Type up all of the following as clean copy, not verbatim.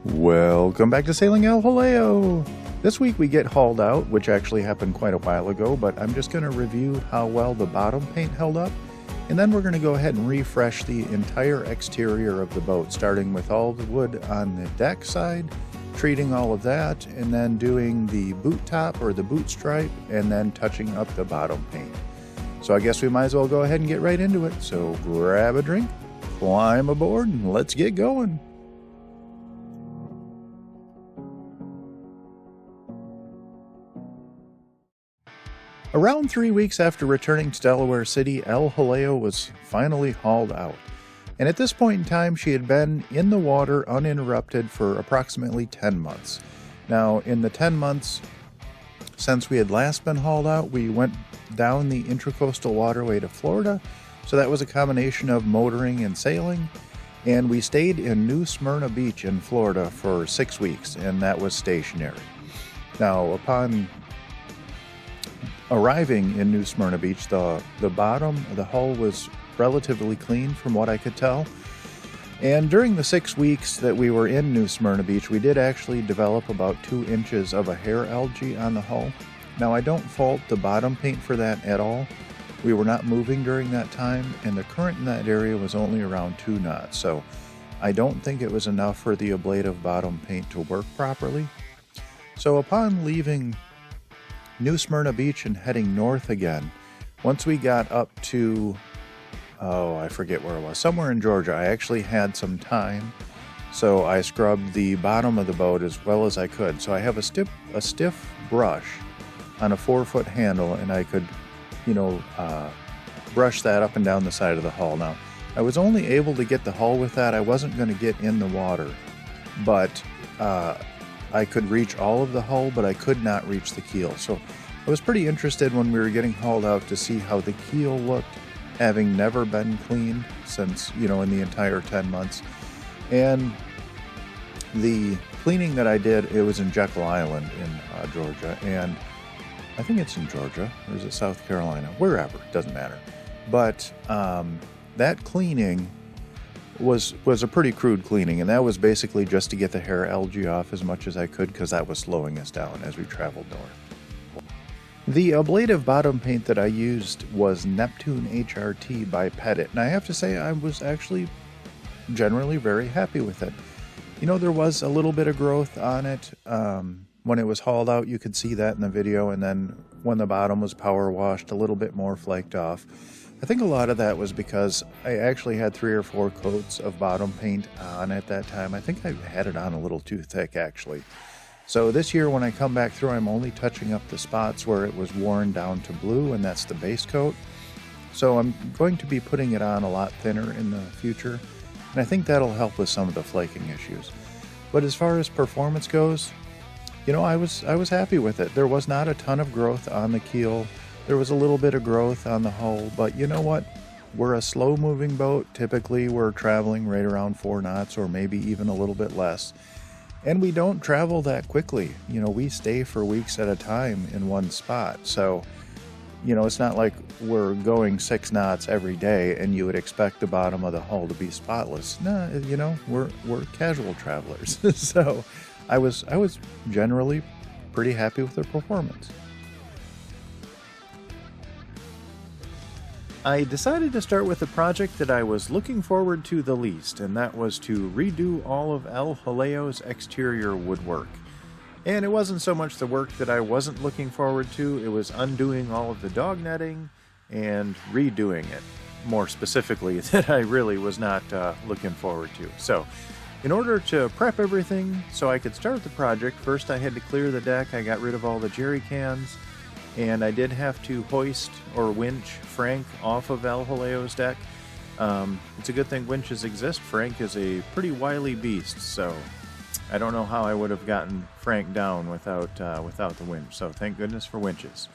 Welcome back to Sailing El Jaleo! This week we get hauled out, which actually happened quite a while ago, but I'm just going to review how well the bottom paint held up, and then we're going to go ahead and refresh the entire exterior of the boat, starting with all the wood on the deck side, treating all of that, and then doing the boot top or the boot stripe, and then touching up the bottom paint. So I guess we might as well go ahead and get right into it. So grab a drink, climb aboard, and let's get going. Around 3 weeks after returning to Delaware City, El Jaleo was finally hauled out. And at this point in time, she had been in the water uninterrupted for approximately 10 months. Now, in the 10 months since we had last been hauled out, we went down the Intracoastal Waterway to Florida. So that was a combination of motoring and sailing. And we stayed in New Smyrna Beach in Florida for 6 weeks, and that was stationary. Now, upon arriving in New Smyrna Beach, the bottom of the hull was relatively clean from what I could tell. And during the 6 weeks that we were in New Smyrna Beach, we did actually develop about 2 inches of a hair algae on the hull. Now, I don't fault the bottom paint for that at all. We were not moving during that time, and the current in that area was only around 2 knots, so I don't think it was enough for the ablative bottom paint to work properly. So upon leaving New Smyrna Beach and heading north again, once we got up to, I forget where it was, somewhere in Georgia, I actually had some time, so I scrubbed the bottom of the boat as well as I could. So I have a stiff brush on a 4-foot handle, and I could, brush that up and down the side of the hull. Now, I was only able to get the hull with that. I wasn't going to get in the water, but I could reach all of the hull, but I could not reach the keel. So I was pretty interested when we were getting hauled out to see how the keel looked, having never been cleaned since, in the entire 10 months. And the cleaning that I did, it was in Jekyll Island in Georgia, and I think it's in Georgia, or is it South Carolina? Wherever, doesn't matter. But that cleaning was a pretty crude cleaning, and that was basically just to get the hair algae off as much as I could, because that was slowing us down as we traveled north. The ablative bottom paint that I used was Neptune HRT by Pettit, and I have to say I was actually generally very happy with it. There was a little bit of growth on it. When it was hauled out, you could see that in the video, and then when the bottom was power washed, a little bit more flaked off. I think a lot of that was because I actually had 3 or 4 coats of bottom paint on at that time. I think I had it on a little too thick, actually. So this year when I come back through, I'm only touching up the spots where it was worn down to blue, and that's the base coat. So I'm going to be putting it on a lot thinner in the future, and I think that'll help with some of the flaking issues. But as far as performance goes, I was happy with it. There was not a ton of growth on the keel. There was a little bit of growth on the hull, but you know what? We're a slow-moving boat. Typically, we're traveling right around 4 knots or maybe even a little bit less. And we don't travel that quickly. We stay for weeks at a time in one spot. So, it's not like we're going 6 knots every day and you would expect the bottom of the hull to be spotless. No, we're casual travelers. So I was generally pretty happy with the performance. I decided to start with a project that I was looking forward to the least, and that was to redo all of El Jaleo's exterior woodwork. And it wasn't so much the work that I wasn't looking forward to, it was undoing all of the dog netting and redoing it, more specifically, that I really was not looking forward to. So, in order to prep everything so I could start the project, first I had to clear the deck. I got rid of all the jerry cans, and I did have to hoist or winch Frank off of El Jaleo's deck. It's a good thing winches exist. Frank is a pretty wily beast, so I don't know how I would have gotten Frank down without the winch, so thank goodness for winches.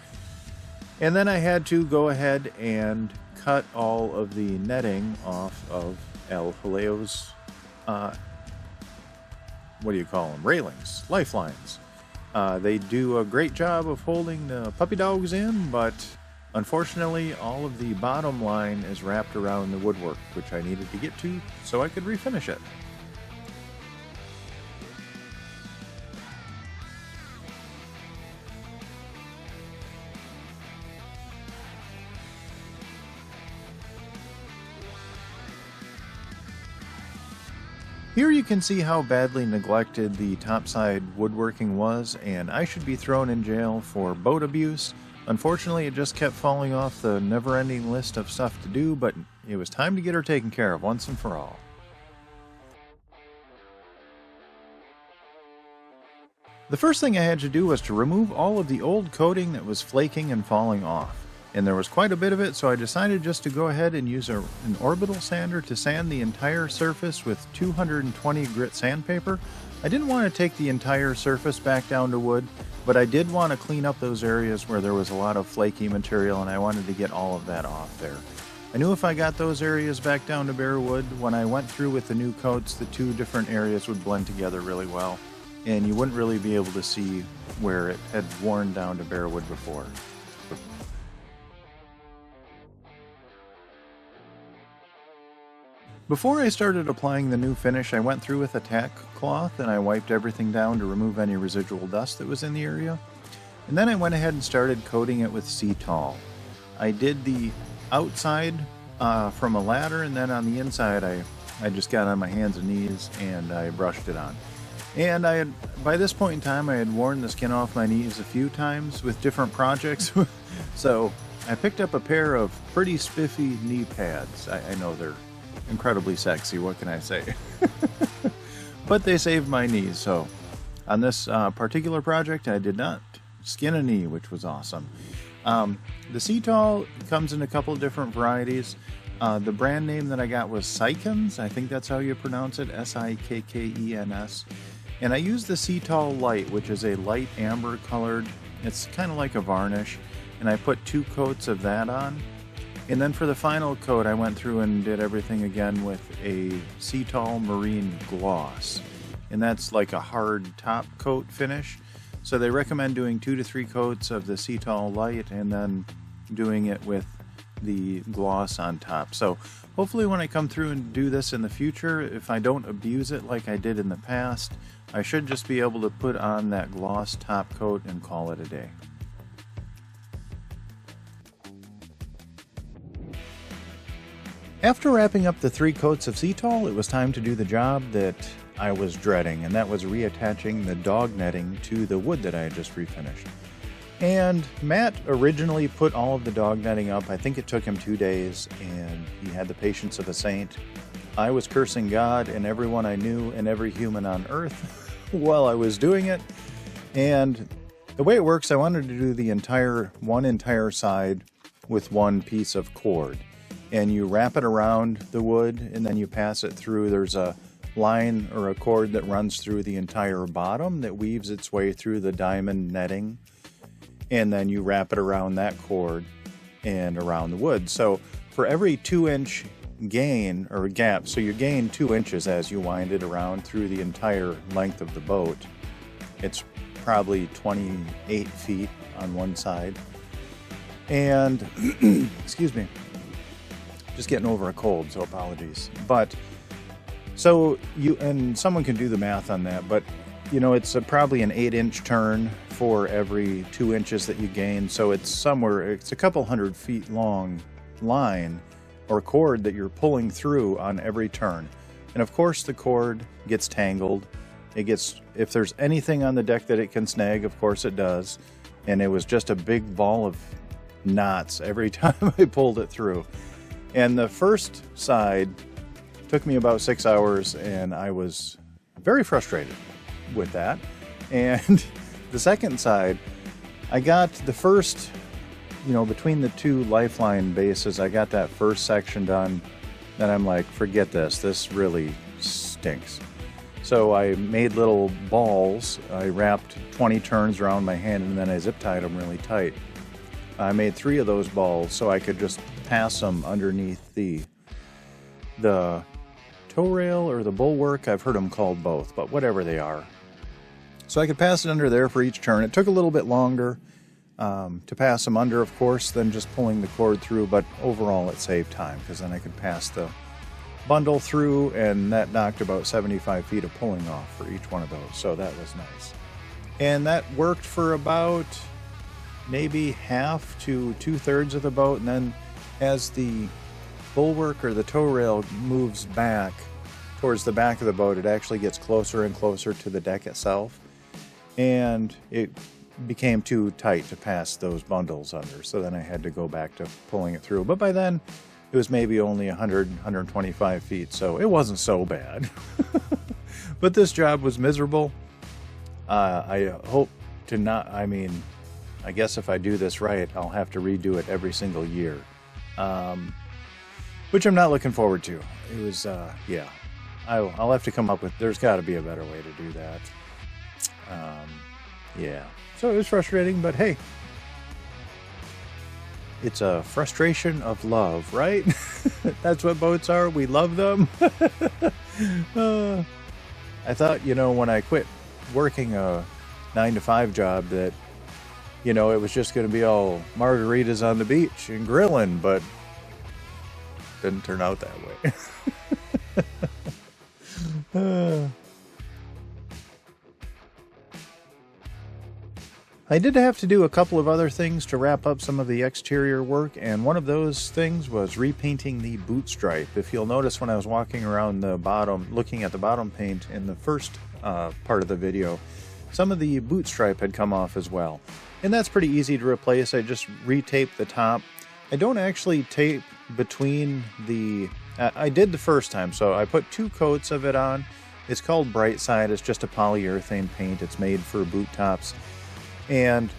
And then I had to go ahead and cut all of the netting off of El Jaleo's, railings, lifelines. They do a great job of holding the puppy dogs in, but unfortunately all of the bottom line is wrapped around the woodwork, which I needed to get to so I could refinish it. Here you can see how badly neglected the topside woodworking was, and I should be thrown in jail for boat abuse. Unfortunately, it just kept falling off the never-ending list of stuff to do, but it was time to get her taken care of once and for all. The first thing I had to do was to remove all of the old coating that was flaking and falling off. And there was quite a bit of it, so I decided just to go ahead and use an orbital sander to sand the entire surface with 220 grit sandpaper. I didn't want to take the entire surface back down to wood, but I did want to clean up those areas where there was a lot of flaky material, and I wanted to get all of that off there. I knew if I got those areas back down to bare wood, when I went through with the new coats, the two different areas would blend together really well, and you wouldn't really be able to see where it had worn down to bare wood before. Before I started applying the new finish, I went through with a tack cloth and I wiped everything down to remove any residual dust that was in the area. And then I went ahead and started coating it with Cetal. I did the outside from a ladder, and then on the inside I just got on my hands and knees and I brushed it on. And by this point in time, I had worn the skin off my knees a few times with different projects. So I picked up a pair of pretty spiffy knee pads. I know they're incredibly sexy, what can I say? But they saved my knees, so on this particular project I did not skin a knee, which was awesome. The Cetal comes in a couple of different varieties. The brand name that I got was Sikkens, I think that's how you pronounce it, S-I-K-K-E-N-S. And I used the Cetal Light, which is a light amber colored, it's kind of like a varnish, and I put 2 coats of that on. And then for the final coat, I went through and did everything again with a Cetal Marine Gloss. And that's like a hard top coat finish. So they recommend doing 2 to 3 coats of the Cetal Light and then doing it with the gloss on top. So hopefully when I come through and do this in the future, if I don't abuse it like I did in the past, I should just be able to put on that gloss top coat and call it a day. After wrapping up the 3 coats of Cetal, it was time to do the job that I was dreading, and that was reattaching the dog netting to the wood that I had just refinished. And Matt originally put all of the dog netting up. I think it took him 2 days, and he had the patience of a saint. I was cursing God and everyone I knew and every human on earth while I was doing it. And the way it works, I wanted to do the one entire side with one piece of cord. And you wrap it around the wood and then you pass it through. There's a line or a cord that runs through the entire bottom that weaves its way through the diamond netting, and then you wrap it around that cord and around the wood. So for every 2-inch gain or gap, so you gain 2 inches as you wind it around through the entire length of the boat. It's probably 28 feet on one side. And excuse me, just getting over a cold, so apologies. But so and someone can do the math on that, but you know, it's probably an 8-inch turn for every 2 inches that you gain. So it's a couple 100 feet long line or cord that you're pulling through on every turn. And of course the cord gets tangled. If there's anything on the deck that it can snag, of course it does. And it was just a big ball of knots every time I pulled it through. And the first side took me about 6 hours, and I was very frustrated with that. And the second side, I got the first, between the 2 lifeline bases, I got that first section done. Then I'm like, forget this really stinks. So I made little balls. I wrapped 20 turns around my hand, and then I zip tied them really tight. I made 3 of those balls so I could just pass them underneath the tow rail or the bulwark. I've heard them called both, but whatever they are. So I could pass it under there for each turn. It took a little bit longer to pass them under, of course, than just pulling the cord through, but overall it saved time because then I could pass the bundle through, and that knocked about 75 feet of pulling off for each one of those. So that was nice. And that worked for about maybe half to 2/3 of the boat, and then as the bulwark or the tow rail moves back towards the back of the boat, it actually gets closer and closer to the deck itself. And it became too tight to pass those bundles under. So then I had to go back to pulling it through. But by then, it was maybe only 100, 125 feet. So it wasn't so bad. But this job was miserable. I hope to not, I mean, I guess if I do this right, I'll have to redo it every single year. Which I'm not looking forward to. It was, yeah. I'll have to come up with, there's got to be a better way to do that. Yeah. So it was frustrating, but hey. It's a frustration of love, right? That's what boats are. We love them. I thought, you know, when I quit working a 9-to-5 job that, you know, it was just going to be all margaritas on the beach and grilling, but didn't turn out that way. I did have to do a couple of other things to wrap up some of the exterior work, and one of those things was repainting the boot stripe. If you'll notice, when I was walking around the bottom, looking at the bottom paint in the first part of the video, some of the boot stripe had come off as well. And that's pretty easy to replace. I just retape the top. I don't actually tape between the... I did the first time, so I put 2 coats of it on. It's called Bright Side. It's just a polyurethane paint. It's made for boot tops. And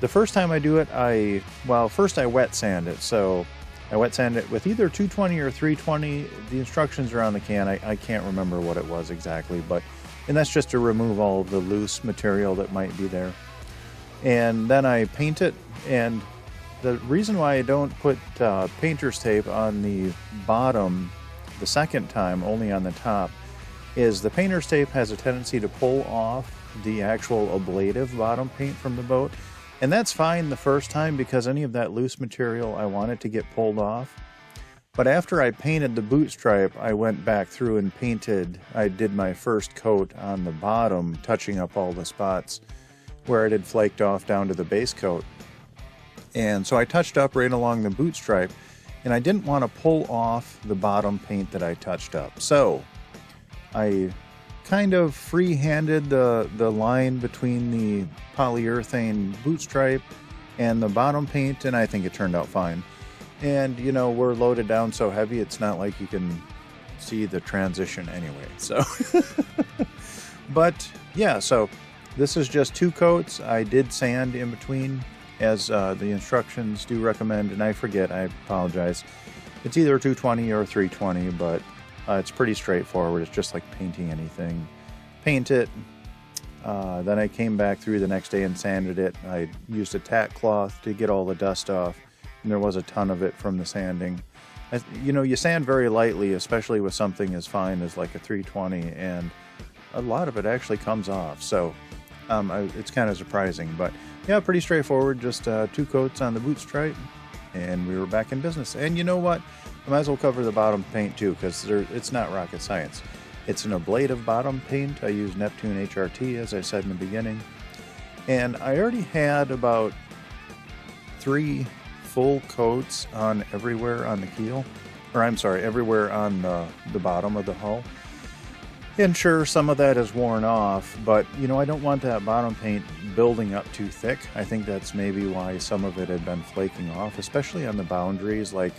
the first time I do it, first I wet sand it. So I wet sand it with either 220 or 320. The instructions are on the can. I can't remember what it was exactly, and that's just to remove all of the loose material that might be there. And then I paint it, and the reason why I don't put painter's tape on the bottom the second time, only on the top, is the painter's tape has a tendency to pull off the actual ablative bottom paint from the boat. And that's fine the first time because any of that loose material, I want it to get pulled off. But after I painted the boot stripe, I went back through and painted, I did my first coat on the bottom, touching up all the spots where it had flaked off down to the base coat. And so I touched up right along the boot stripe, and I didn't want to pull off the bottom paint that I touched up. So I kind of free-handed the line between the polyurethane boot stripe and the bottom paint, and I think it turned out fine. And, you know, we're loaded down so heavy, it's not like you can see the transition anyway. So, but yeah, so this is just 2 coats. I did sand in between, as the instructions do recommend, and I forget, I apologize. It's either 220 or 320, but it's pretty straightforward. It's just like painting anything. Paint it. Then I came back through the next day and sanded it. I used a tack cloth to get all the dust off, and there was a ton of it from the sanding. You know, you sand very lightly, especially with something as fine as like a 320, and a lot of it actually comes off. So it's kind of surprising, but yeah, pretty straightforward. Just 2 coats on the boot stripe, and we were back in business. And you know what? I might as well cover the bottom paint too, because it's not rocket science. It's an ablative bottom paint. I use Neptune HRT, as I said in the beginning. And I already had about 3 full coats on everywhere on the keel. Or I'm sorry, everywhere on the bottom of the hull. And sure, some of that is worn off, but you know, I don't want that bottom paint building up too thick. I think that's maybe why some of it had been flaking off, especially on the boundaries, like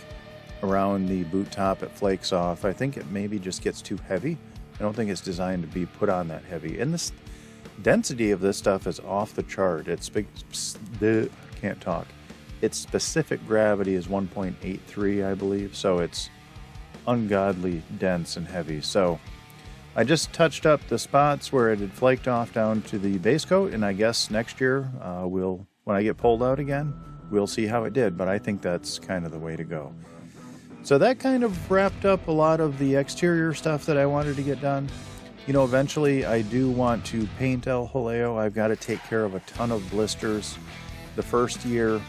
around the boot top, it flakes off. I think it maybe just gets too heavy. I don't think it's designed to be put on that heavy. And this density of this stuff is off the chart. Can't talk. Its specific gravity is 1.83, I believe, so it's ungodly dense and heavy. So I just touched up the spots where it had flaked off down to the base coat, and I guess next year, when I get pulled out again, we'll see how it did, but I think that's kind of the way to go. So that kind of wrapped up a lot of the exterior stuff that I wanted to get done. You know, eventually I do want to paint El Jaleo. I've got to take care of a ton of blisters. The first year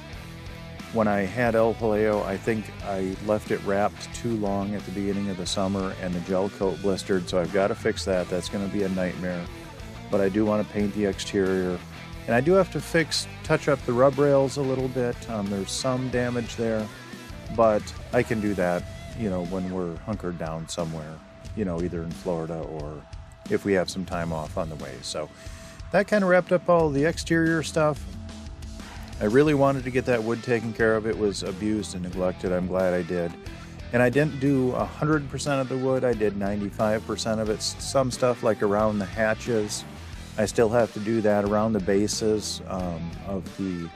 when I had El Jaleo, I think I left it wrapped too long at the beginning of the summer and the gel coat blistered, so I've got to fix that. That's going to be a nightmare. But I do want to paint the exterior. And I do have to touch up the rub rails a little bit. There's some damage there, but I can do that, you know, when we're hunkered down somewhere. you know, either in Florida or if we have some time off on the way. So that kind of wrapped up all the exterior stuff. I really wanted to get that wood taken care of. It was abused and neglected. I'm glad I did. And I didn't do 100% of the wood. I did 95% of it. Some stuff like around the hatches, I still have to do that. Around the bases of the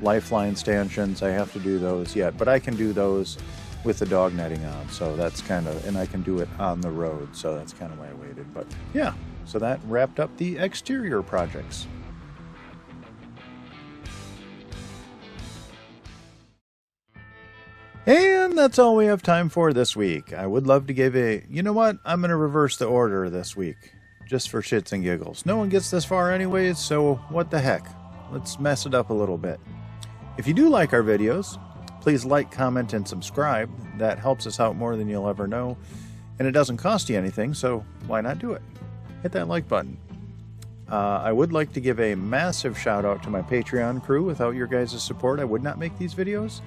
lifeline stanchions, I have to do those yet. But I can do those with the dog netting on. So that's kind of, and I can do it on the road. So that's kind of why I waited. But yeah, so that wrapped up the exterior projects. And that's all we have time for this week. I would love to give you know what? I'm going to reverse the order this week, just for shits and giggles. No one gets this far anyways, so what the heck? Let's mess it up a little bit. If you do like our videos, please like, comment, and subscribe. That helps us out more than you'll ever know. And it doesn't cost you anything, so why not do it? Hit that like button. I would like to give a massive shout out to my Patreon crew. Without your guys' support, I would not make these videos.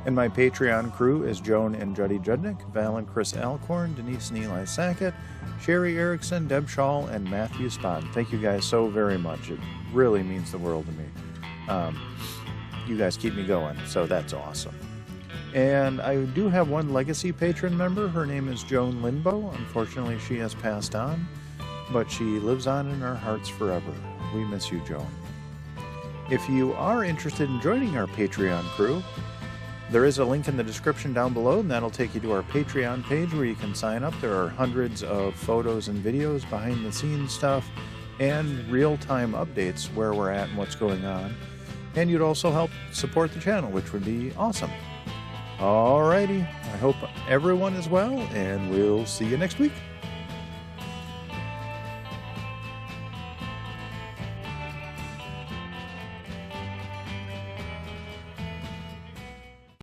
And my Patreon crew is Joan and Juddy Judnick, Val and Chris Alcorn, Denise and Eli Sackett, Sherry Erickson, Deb Schall, and Matthew Spahn. Thank you guys so very much. It really means the world to me. You guys keep me going, so that's awesome. And I do have one legacy patron member. Her name is Joan Lindbow. Unfortunately, she has passed on, but she lives on in our hearts forever. We miss you, Joan. If you are interested in joining our Patreon crew, there is a link in the description down below, and that'll take you to our Patreon page where you can sign up. There are hundreds of photos and videos, behind-the-scenes stuff, and real-time updates where we're at and what's going on. And you'd also help support the channel, which would be awesome. Alrighty, I hope everyone is well, and we'll see you next week.